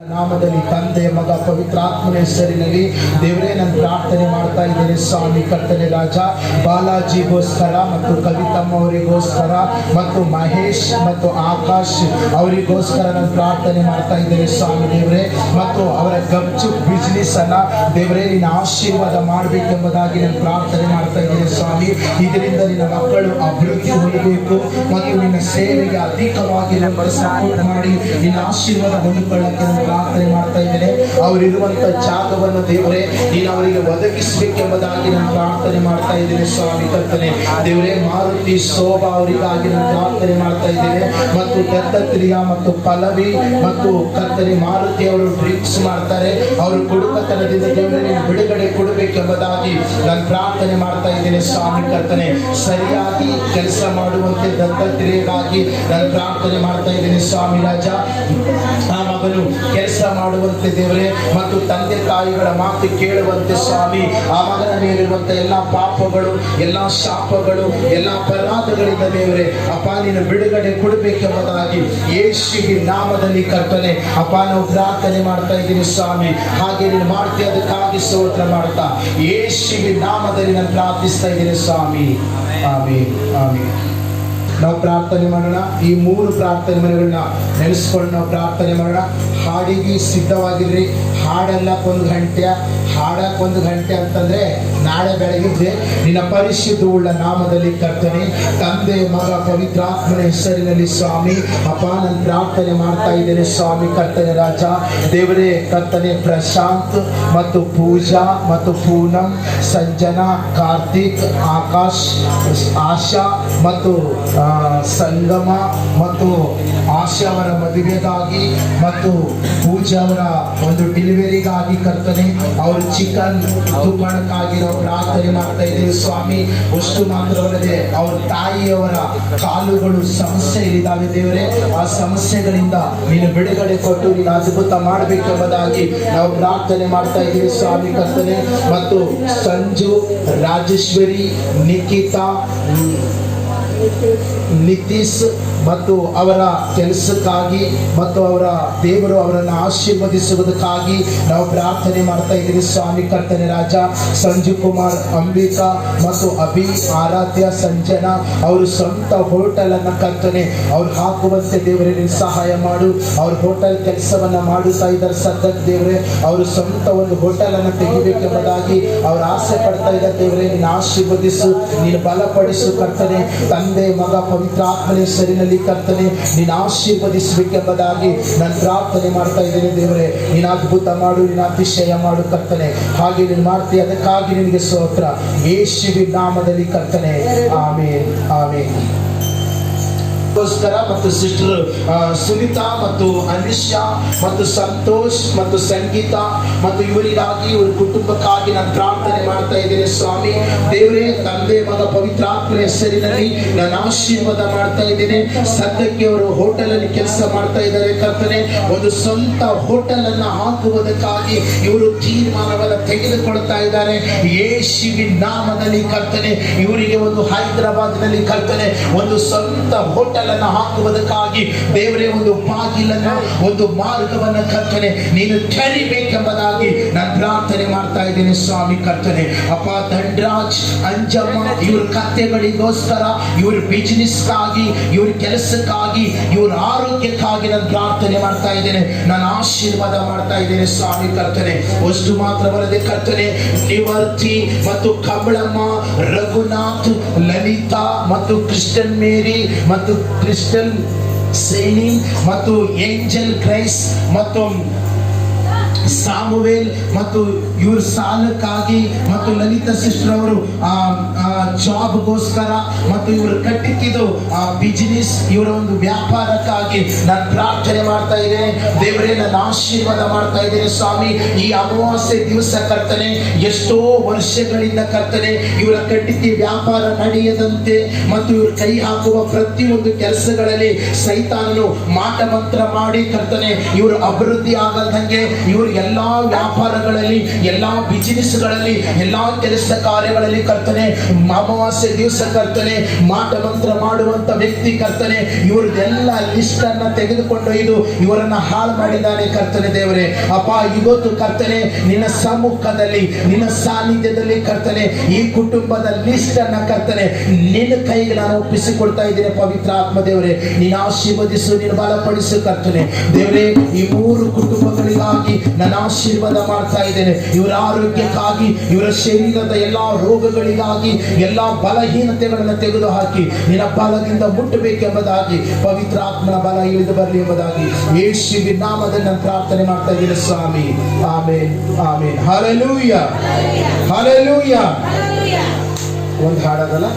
ನಾಮದಲ್ಲಿ ತಂದೆ ಮಗ ಪವಿತ್ರಾತ್ಮನ ಹೆಸರಿನಲ್ಲಿ ದೇವರೇ ನಾನು ಪ್ರಾರ್ಥನೆ ಮಾಡ್ತಾ ಇದ್ದೇನೆ ಸ್ವಾಮಿ ಕರ್ತನೆ ರಾಜ. ಬಾಲಾಜಿಗೋಸ್ಕರ ಮತ್ತು ಕವಿತಮ್ಮ ಅವರಿಗೋಸ್ಕರ ಮತ್ತು ಮಹೇಶ್ ಮತ್ತು ಆಕಾಶ್ ಅವರಿಗೋಸ್ಕರ ನಾನು ಪ್ರಾರ್ಥನೆ ಮಾಡ್ತಾ ಇದ್ದೇನೆ ಸ್ವಾಮಿ ದೇವರೇ. ಮತ್ತು ಅವರ ಗಪ್ಚು ಬಿಸ್ನೆಸ್ ಅನ್ನ ದೇವರೇ ನಿನ್ನ ಆಶೀರ್ವಾದ ಮಾಡಬೇಕೆಂಬುದಾಗಿ ನಾನು ಪ್ರಾರ್ಥನೆ ಮಾಡ್ತಾ ಇದ್ದೇನೆ ಸ್ವಾಮಿ. ಇದರಿಂದ ನಿನ್ನ ಮಕ್ಕಳು ಅಭಿವೃದ್ಧಿ ಹೊಂದಬೇಕು ಮತ್ತು ನಿನ್ನ ಸೇವೆಗೆ ಅಧಿಕವಾಗಿ ನಮ್ಮನ್ನು ಸಪೋರ್ಟ್ ಮಾಡಿ ನಿನ್ನ ಆಶೀರ್ವಾದ ಹೊಂದಿಕೊಳ್ಳಕ್ಕೆ ಪ್ರಾರ್ಥನೆ ಮಾಡ್ತಾ ಇದ್ದೇನೆ. ಅವರಿರುವಂತ ಜಾಗವನ್ನು ದೇವರೇ ನೀನು ಅವರಿಗೆ ಒದಗಿಸಬೇಕೆಂಬುದಾಗಿ ನಾನು ಪ್ರಾರ್ಥನೆ ಮಾಡ್ತಾ ಇದ್ದೇನೆ ಸ್ವಾಮಿ ಕರ್ತನೆ ದೇವರೇ. ಮಾರುತಿ ಶೋಭಾ ಅವರಿಗಾಗಿ ನಾನು ಪ್ರಾರ್ಥನೆ ಮಾಡ್ತಾ ಇದ್ದೇನೆ. ಮತ್ತು ದತ್ತತ್ರಿಯ ಮತ್ತು ಪಲ್ಲವಿ ಮತ್ತು ಕರ್ತನೆ ಮಾರುತಿ ಅವರು ಡ್ರಿಂಕ್ಸ್ ಮಾಡ್ತಾರೆ, ಅವರು ಕುಡುಕತನದಿಂದ ದೇವರೇ ನೀನು ಬಿಡುಗಡೆ ಕೊಡಬೇಕೆಂಬುದಾಗಿ ನಾನು ಪ್ರಾರ್ಥನೆ ಮಾಡ್ತಾ ಇದ್ದೇನೆ ಸ್ವಾಮಿ ಕರ್ತನೆ. ಸರಿಯಾಗಿ ಕೆಲಸ ಮಾಡುವಂತೆ ದತ್ತತ್ರಿಯಗಾಗಿ ನಾನು ಪ್ರಾರ್ಥನೆ ಮಾಡ್ತಾ ಇದ್ದೇನೆ ಸ್ವಾಮಿ ರಾಜ. ಆ ಮಗನು ಕೆಲಸ ಮಾಡುವಂತೆ ದೇವರೇ ಮತ್ತು ತಂದೆ ತಾಯಿಗಳ ಮಾತು ಕೇಳುವಂತೆ ಸ್ವಾಮಿ. ಆ ಮಗನ ಮೇಲಿರುವಂತ ಎಲ್ಲಾ ಪಾಪಗಳು, ಎಲ್ಲಾ ಶಾಪಗಳು, ಎಲ್ಲಾ ಅಪರಾಧಗಳಿಂದ ದೇವರೇ ಅಪ್ಪ ನೀನು ಬಿಡುಗಡೆ ಕೊಡಬೇಕೆಂಬುದಾಗಿ ಯೇಸುವಿನ ನಾಮದಲ್ಲಿ ಕರ್ತನೆ ಅಪ್ಪ ನಾವು ಪ್ರಾರ್ಥನೆ ಮಾಡ್ತಾ ಇದ್ದೀನಿ ಸ್ವಾಮಿ. ಹಾಗೆ ನೀನು ಮಾಡ್ತೀಯ, ಅದಕ್ಕಾಗಿ ಸ್ತೋತ್ರ ಮಾಡ್ತಾ ಯೇಸುವಿನ ನಾಮದಲ್ಲಿ ನಾನು ಪ್ರಾರ್ಥಿಸ್ತಾ ಇದ್ದೀನಿ ಸ್ವಾಮಿ. Amen amen. ನಾವು ಪ್ರಾರ್ಥನೆ ಮಾಡೋಣ. ಈ ಮೂರು ಪ್ರಾರ್ಥನೆ ಮನೆಗಳನ್ನ ನೆನೆಸ್ಕೊಂಡು ನಾವು ಪ್ರಾರ್ಥನೆ ಮಾಡೋಣ. ಹಾಡಿಗೆ ಸಿದ್ಧವಾಗಿರ್ರಿ. ಹಾಡಲ್ಲಕ್ಕೆ 1 ಗಂಟೆ, ಹಾಡಕ್ಕೆ 1 ಗಂಟೆ ಅಂತಂದ್ರೆ ನಾಳೆ ಬೆಳಗ್ಗೆ ನಿನ್ನ ಪರಿಶುದ್ಧವುಳ್ಳ ನಾಮದಲ್ಲಿ ಕರ್ತನೆ ತಂದೆ ಮಗ ಪವಿತ್ರಾತ್ಮನ ಹೆಸರಿನಲ್ಲಿ ಸ್ವಾಮಿ ಅಪ್ಪ ನಾನು ಪ್ರಾರ್ಥನೆ ಮಾಡ್ತಾ ಇದ್ದೇನೆ ಸ್ವಾಮಿ ಕರ್ತನೆ ರಾಜ ದೇವರೇ. ಕರ್ತನೆ ಪ್ರಶಾಂತ್ ಮತ್ತು ಪೂಜಾ ಮತ್ತು ಪೂನಂ, ಸಂಜನಾ, ಕಾರ್ತಿಕ್, ಆಕಾಶ್, ಆಶಾ ಮತ್ತು ಸಂಗಮ ಮತ್ತು ಆಶಾ ಅವರ ಮದುವೆಗಾಗಿ ಮತ್ತು ಪೂಜಾ ಅವರ ಒಂದು ಡೆಲಿವರಿಗಾಗಿ ಕರ್ತನೆ ಅವರು ಚಿಕನ್ ತುಪ್ಪಣಕ್ಕಾಗಿ ನಾವು ಪ್ರಾರ್ಥನೆ ಮಾಡ್ತಾ ಇದ್ದೇವೆ ಸ್ವಾಮಿ. ಅಷ್ಟು ಮಾತ್ರವಲ್ಲದೆ ಅವ್ರ ತಾಯಿಯವರ ಕಾಲುಗಳು ಸಮಸ್ಯೆಗಳಿದ್ದಾವೆ ದೇವರೇ. ಆ ಸಮಸ್ಯೆಗಳಿಂದ ನೀನು ಬಿಡುಗಡೆ ಕೊಟ್ಟು ನೀನು ಅದ್ಭುತ ಮಾಡಬೇಕೆಂಬುದಾಗಿ ನಾವು ಪ್ರಾರ್ಥನೆ ಮಾಡ್ತಾ ಇದ್ದೀವಿ ಸ್ವಾಮಿ ಕರ್ತನೆ. ಮತ್ತು ಸಂಜು, ರಾಜೇಶ್ವರಿ, ನಿಖಿತಾ, ನಿತೀಶ್ ಮತ್ತು ಅವರ ಕೆಲಸಕ್ಕಾಗಿ ಮತ್ತು ಅವರ ದೇವರು ಅವರನ್ನು ಆಶೀರ್ವದಿಸುವುದಕ್ಕಾಗಿ ನಾವು ಪ್ರಾರ್ಥನೆ ಮಾಡ್ತಾ ಇದ್ದೀವಿ ಸ್ವಾಮಿ ಕರ್ತನೆ ರಾಜ. ಸಂಜು ಕುಮಾರ್, ಅಂಬಿಕಾ ಮತ್ತು ಅಭಿ, ಆರಾಧ್ಯ, ಸಂಜನಾ ಅವರು ಸ್ವಂತ ಹೋಟೆಲ್ ಅನ್ನ ಕರ್ತನೆ ಅವ್ರು ಹಾಕುವಂತೆ ದೇವರೇ ನೀನು ಸಹಾಯ ಮಾಡು. ಅವ್ರ ಹೋಟೆಲ್ ಕೆಲಸವನ್ನ ಮಾಡುತ್ತಾ ಇದ್ದಾರೆ ಸದ್ಯಕ್ಕೆ ದೇವರೇ. ಅವರು ಸ್ವಂತ ಒಂದು ಹೋಟೆಲ್ ಅನ್ನು ತೆಗಿಬೇಕೆಂಬುದಾಗಿ ಅವ್ರು ಆಸೆ ಪಡ್ತಾ ಇದ್ದಾರೆ ದೇವರೇ. ನೀನು ಆಶೀರ್ವದಿಸು, ನೀನು ಬಲಪಡಿಸು ಕರ್ತನೆ. ತಂದೆ ಮಗ ಪವಿತ್ರಾತ್ಮನ ಹೆಸರಿನಲ್ಲಿ ಕರ್ತನೆ ನೀನು ಆಶೀರ್ವದಿಸಬೇಕೆಂಬುದಾಗಿ ನಾನು ಪ್ರಾರ್ಥನೆ ಮಾಡ್ತಾ ಇದ್ದೇನೆ ದೇವರೇ. ನೀನು ಅದ್ಭುತ ಮಾಡು, ನೀನು ಅತಿಶಯ ಮಾಡು ಕರ್ತನೆ. ಹಾಗೆ ನೀನು ಮಾಡ್ತೀಯ, ಅದಕ್ಕಾಗಿ ನಿನಗೆ ಸ್ತೋತ್ರ ಯೇಸುವಿನ ನಾಮದಲ್ಲಿ ಕರ್ತನೆ. Amen amen. ಮತ್ತು ಸಿಸ್ಟರ್ ಸುನಿತಾ ಮತ್ತು ಅನಿಶಾ ಮತ್ತು ಸಂತೋಷ್ ಮತ್ತು ಸಂಗೀತ ಮತ್ತು ಇವರಿಗಾಗಿ ಇವ್ರ ಕುಟುಂಬಕ್ಕಾಗಿ ನಾನು ಪ್ರಾರ್ಥನೆ ಮಾಡ್ತಾ ಇದ್ದೇನೆ ಸ್ವಾಮಿ ದೇವರೇ. ತಂದೆ ಮಗ ಪವಿತ್ರಾತ್ಮನ ಹೆಸರಿನಲ್ಲಿ ನಾನು ಆಶೀರ್ವಾದ ಮಾಡ್ತಾ ಇದ್ದೇನೆ. ಸದ್ಯಕ್ಕೆ ಅವರು ಹೋಟೆಲ್ ಅಲ್ಲಿ ಕೆಲಸ ಮಾಡ್ತಾ ಇದ್ದಾರೆ ಕರ್ತನೆ. ಒಂದು ಸ್ವಂತ ಹೋಟೆಲ್ ಅನ್ನ ಹಾಕುವುದಕ್ಕಾಗಿ ಇವರು ತೀರ್ಮಾನವನ್ನು ತೆಗೆದುಕೊಳ್ತಾ ಇದ್ದಾರೆ ಯೇಸುವಿನ ನಾಮದಲ್ಲಿ ಕರ್ತನೆ. ಇವರಿಗೆ ಒಂದು ಹೈದರಾಬಾದ್ ನಲ್ಲಿ ಕರ್ತನೆ ಒಂದು ಸ್ವಂತ ಹೋಟೆಲ್ ಅನ್ನು ಹಾಕುವುದಕ್ಕಾಗಿ ದೇವರೇ ಒಂದು ಬಾಗಿಲನ್ನು, ಒಂದು ಮಾರ್ಗವನ್ನು ಕರ್ತನೆ ನೀನು ತೆರಿಬೇಕೆಂಬುದಾಗಿ ನಾನು ಪ್ರಾರ್ಥನೆ ಮಾಡ್ತಾ ಇದ್ದೇನೆ ಸ್ವಾಮಿ ಕರ್ತನೆ. ಅಪ್ಪ ದಂಡರಾಜ್, ಅಂಜಮ್ಮ ಇವ್ರ ಕಥೆಗಳಿಗೋಸ್ಕರ, ಇವ್ರ ಬಿಸಿನೆಸ್ಗಾಗಿ, ಇವ್ರ ಕೆಲಸಕ್ಕಾಗಿ, ಇವ್ರ ಆರೋಗ್ಯಕ್ಕಾಗಿ ನಾನು ಪ್ರಾರ್ಥನೆ ಮಾಡ್ತಾ ಇದ್ದೇನೆ. ನಾನು ಆಶೀರ್ವಾದ ಮಾಡ್ತಾ ಇದ್ದೇನೆ ಸ್ವಾಮಿ ಕರ್ತನೆ. ಅಷ್ಟು ಮಾತ್ರವಲ್ಲದೆ ಕರ್ತನೆ ನಿವರ್ತಿ ಮತ್ತು ಕಮಲಮ್ಮ, ರಘುನಾಥ್, ಲಲಿತಾ ಮತ್ತು ಕ್ರಿಸ್ಟನ್ ಮೇರಿ ಮತ್ತು ಕ್ರಿಸ್ಟಲ್ ಸೇನಿ ಮತ್ತು ಏಂಜಲ್ ಕ್ರೈಸ್ ಮತ್ತು ಸಾಮುವೇಲ್ ಮತ್ತು ಇವ್ರ ಸಾಲಕ್ಕಾಗಿ ಮತ್ತು ಲಲಿತಾ ಸಿಸ್ಟರ್ ಅವರು ಜಾಬ್ಗೋಸ್ಕರ ಮತ್ತು ಇವರು ಕಟ್ಟಿದ್ದು ಬಿಸಿನೆಸ್, ಇವರ ಒಂದು ವ್ಯಾಪಾರಕ್ಕಾಗಿ ನಾನು ಪ್ರಾರ್ಥನೆ ಮಾಡ್ತಾ ಇದ್ದೇನೆ ದೇವರೇ. ನಾನು ಆಶೀರ್ವಾದ ಮಾಡ್ತಾ ಇದ್ದೇನೆ ಸ್ವಾಮಿ. ಈ ಅಮಾವಾಸ್ಯೆ ದಿವಸ ಕರ್ತನೆ ಎಷ್ಟೋ ವರ್ಷಗಳಿಂದ ಕರ್ತನೆ ಇವರ ಕಟ್ಟಿಗೆ ವ್ಯಾಪಾರ ನಡೆಯದಂತೆ ಮತ್ತು ಇವರು ಕೈ ಹಾಕುವ ಪ್ರತಿಯೊಂದು ಕೆಲಸಗಳಲ್ಲಿ ಸೈತಾನನು ಮಾಟ ಮಂತ್ರ ಮಾಡಿ ಕರ್ತನೆ ಇವರು ಅಭಿವೃದ್ಧಿ ಆಗಲ್ದಂಗೆ, ಇವರು ಎಲ್ಲಾ ವ್ಯಾಪಾರಗಳಲ್ಲಿ, ಎಲ್ಲಾ ಬಿಸಿನೆಸ್ಗಳಲ್ಲಿ, ಎಲ್ಲಾ ಕೆಲಸ ಕಾರ್ಯಗಳಲ್ಲಿ ಕರ್ತನೆ, ಅಮಾವಾಸ್ಯೆ ದಿವಸ ಕರ್ತನೆ ಮಾಟ ಮಂತ್ರ ಮಾಡುವಂತ ವ್ಯಕ್ತಿ ಕರ್ತನೆ, ಇವ್ರದ್ದೆಲ್ಲ ಲಿಸ್ಟ್ ಅನ್ನ ತೆಗೆದುಕೊಂಡೊಯ್ದು ಇವರನ್ನ ಹಾಳು ಮಾಡಿದ್ದಾನೆ ಕರ್ತನೆ ದೇವರೇ. ಅಪ್ಪ, ಇವತ್ತು ಕರ್ತನೆ ನಿನ್ನ ಸಮ್ಮುಖದಲ್ಲಿ, ನಿನ್ನ ಸಾನ್ನಿಧ್ಯದಲ್ಲಿ ಕರ್ತನೆ ಈ ಕುಟುಂಬದ ಲಿಸ್ಟ್ ಅನ್ನ ಕರ್ತನೆ ನಿನ್ನ ಕೈಗೆ ನಾನು ಒಪ್ಪಿಸಿಕೊಡ್ತಾ ಇದ್ದೇನೆ. ಪವಿತ್ರ ಆತ್ಮ ದೇವರೇ, ನೀನು ಆಶೀರ್ವದಿಸು, ನೀನು ಬಲಪಡಿಸು ಕರ್ತನೆ ದೇವರೇ. ಈ 3 ಕುಟುಂಬಗಳಿಗಾಗಿ ನಾನು ಆಶೀರ್ವಾದ ಮಾಡ್ತಾ ಇದ್ದೇನೆ. ಇವರ ಆರೋಗ್ಯಕ್ಕಾಗಿ, ಇವರ ಶರೀರದ ಎಲ್ಲಾ ರೋಗಗಳಿಗಾಗಿ, ಎಲ್ಲಾ ಬಲಹೀನತೆಗಳನ್ನು ತೆಗೆದು ಹಾಕಿ ನಿನ್ನ ಬಲದಿಂದ ಮುಟ್ಟಬೇಕೆಂಬುದಾಗಿ, ಪವಿತ್ರ ಆತ್ಮನ ಬಲ ಇಳಿದು ಬರಲಿ ಎಂಬುದಾಗಿ ಯೇಸುವಿನ ನಾಮದಲ್ಲಿ ನಾನು ಪ್ರಾರ್ಥನೆ ಮಾಡ್ತಾ ಇದ್ದೇನೆ ಸ್ವಾಮಿ. Amen, amen. Hallelujah, hallelujah. ಒಂದು ಹಾಡದಲ್ಲ.